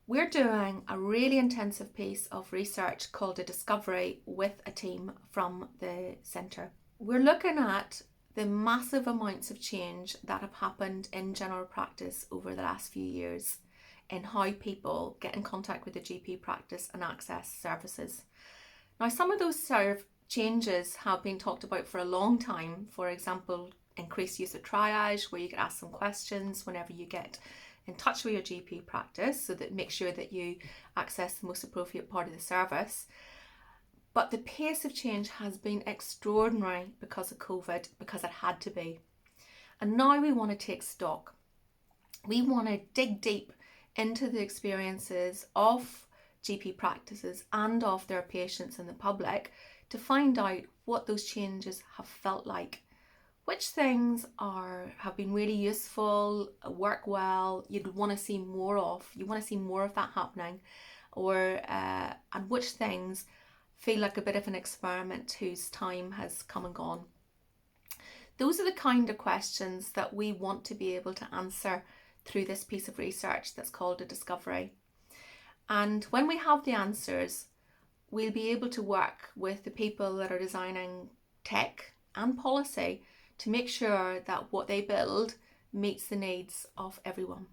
We're doing a really intensive piece of research called a discovery with a team from the centre. We're looking at the massive amounts of change that have happened in general practice over the last few years in how people get in contact with the GP practice and access services. Now, some of those changes have been talked about for a long time. For example, increased use of triage, where you can ask some questions whenever you get in touch with your GP practice, so that make sure that you access the most appropriate part of the service. But the pace of change has been extraordinary because of COVID, because it had to be. And now we want to take stock. We want to dig deep into the experiences of GP practices and of their patients and the public to find out what those changes have felt like. Which things have been really useful, work well, you'd want to see more of, you want to see more of that happening, and which things feel like a bit of an experiment whose time has come and gone. Those are the kind of questions that we want to be able to answer through this piece of research that's called a discovery. And when we have the answers, we'll be able to work with the people that are designing tech and policy to make sure that what they build meets the needs of everyone.